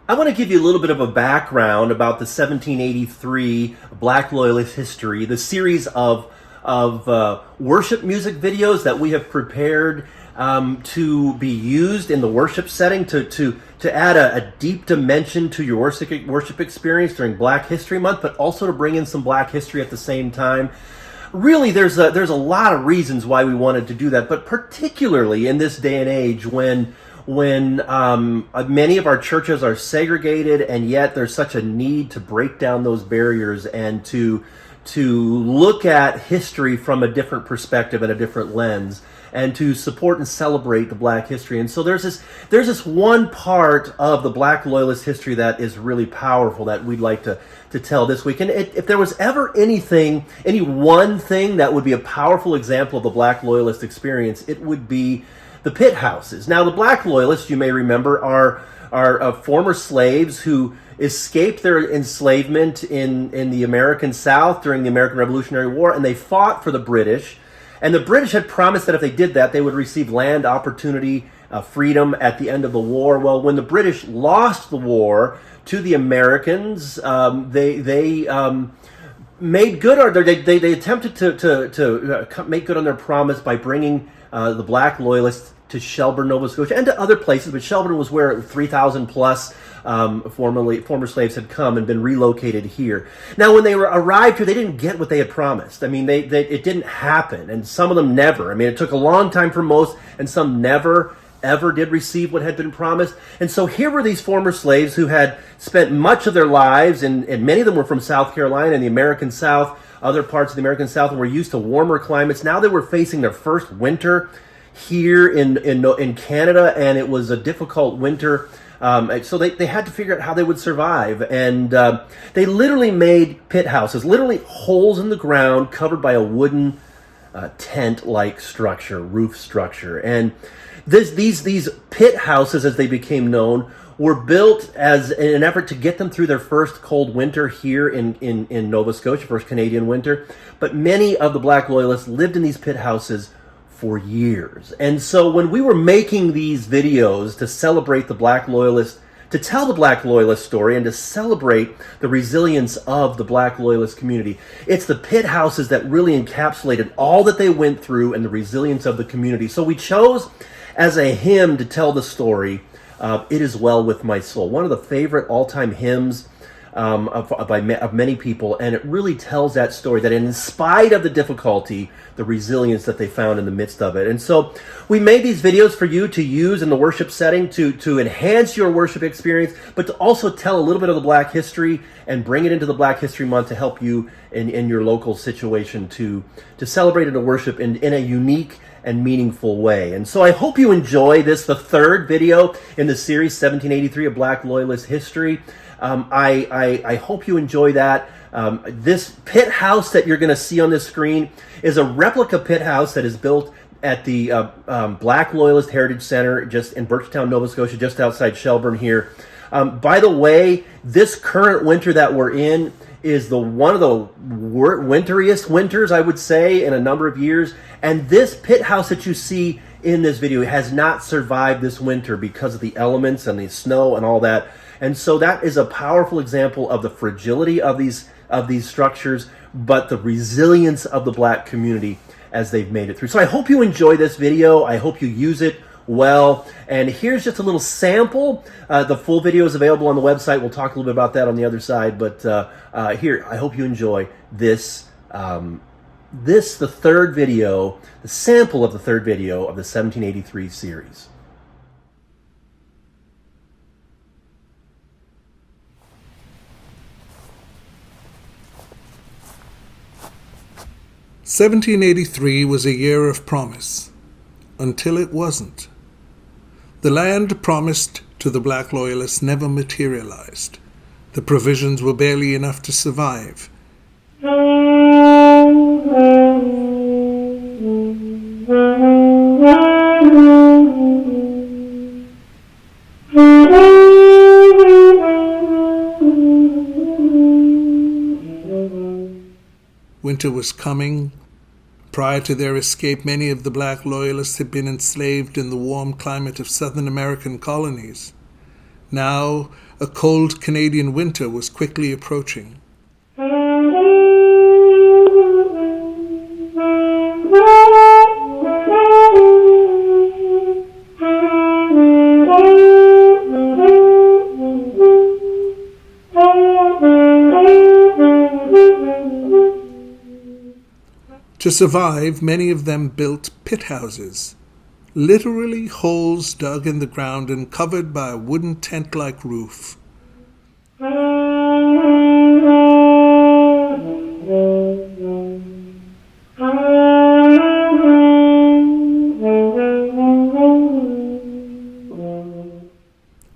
I want to give you a little bit of a background about the 1783 Black Loyalist History, the series of worship music videos that we have prepared to be used in the worship setting to add a deep dimension to your worship experience during Black History Month, but also to bring in some Black history at the same time. Really, there's a lot of reasons why we wanted to do that, but particularly in this day and age when many of our churches are segregated, and yet there's such a need to break down those barriers and to look at history from a different perspective and a different lens, and to support and celebrate the Black history. And so there's this one part of the Black Loyalist history that is really powerful that we'd like to tell this week. And if there was ever any one thing that would be a powerful example of the Black Loyalist experience, it would be the pit houses. Now, the Black Loyalists, you may remember, are former slaves who escaped their enslavement in the American South during the American Revolutionary War, and they fought for the British. And the British had promised that if they did that, they would receive land opportunity, freedom at the end of the war. Well, when the British lost the war to the Americans, they made good, or they attempted to make good on their promise by bringing the Black Loyalists to Shelburne, Nova Scotia, and to other places, but Shelburne was where 3,000 plus former slaves had come and been relocated here. Now, when they arrived here, they didn't get what they had promised. I mean, it didn't happen, and some of them never. I mean, it took a long time for most, and some never, ever did receive what had been promised. And so here were these former slaves who had spent much of their lives, and many of them were from South Carolina and the American South, other parts of the American South, and were used to warmer climates. Now they were facing their first winter here in Canada, and it was a difficult winter. So they had to figure out how they would survive, and they literally made pit houses, literally holes in the ground covered by a wooden tent-like structure, roof structure. And these pit houses, as they became known, were built as an effort to get them through their first cold winter here in Nova Scotia, first Canadian winter. But many of the Black Loyalists lived in these pit houses for years. And so when we were making these videos to celebrate the Black Loyalist, to tell the Black Loyalist story and to celebrate the resilience of the Black Loyalist community, it's the pit houses that really encapsulated all that they went through and the resilience of the community. So we chose as a hymn to tell the story of It Is Well With My Soul, one of the favorite all-time hymns of many people, and it really tells that story, that in spite of the difficulty, the resilience that they found in the midst of it. And so we made these videos for you to use in the worship setting to enhance your worship experience, but to also tell a little bit of the Black history and bring it into the Black History Month to help you in your local situation to celebrate and to worship in a unique and meaningful way. And so I hope you enjoy this, the third video in the series 1783 of Black Loyalist History. I hope you enjoy that. This pit house that you're going to see on this screen is a replica pit house that is built at the Black Loyalist Heritage Center just in Birchtown, Nova Scotia, just outside Shelburne here. By the way, this current winter that we're in is one of the winteriest winters, I would say, in a number of years. And this pit house that you see in this video has not survived this winter because of the elements and the snow and all that. And so that is a powerful example of the fragility of these structures, but the resilience of the Black community as they've made it through. So I hope you enjoy this video. I hope you use it well. And here's just a little sample. The full video is available on the website. We'll talk a little bit about that on the other side. But here, I hope you enjoy this. The third video, the sample of the third video of the 1783 series. "1783 was a year of promise, until it wasn't. The land promised to the Black Loyalists never materialized. The provisions were barely enough to survive. Winter was coming. Prior to their escape, many of the Black Loyalists had been enslaved in the warm climate of Southern American colonies. Now, a cold Canadian winter was quickly approaching. To survive, many of them built pit houses, literally holes dug in the ground and covered by a wooden tent-like roof.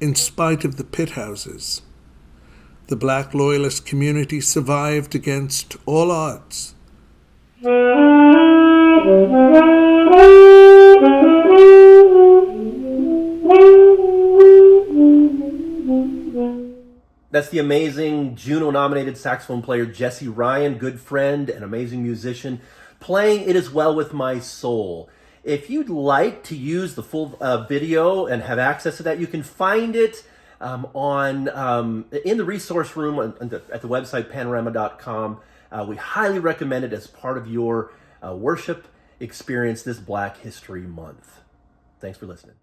In spite of the pit houses, the Black Loyalist community survived against all odds. That's the amazing Juno-nominated saxophone player Jesse Ryan, good friend and amazing musician, playing It Is Well With My Soul. If you'd like to use the full video and have access to that, you can find it in the resource room at the website panorama.com. We highly recommend it as part of your worship experience this Black History Month. Thanks for listening.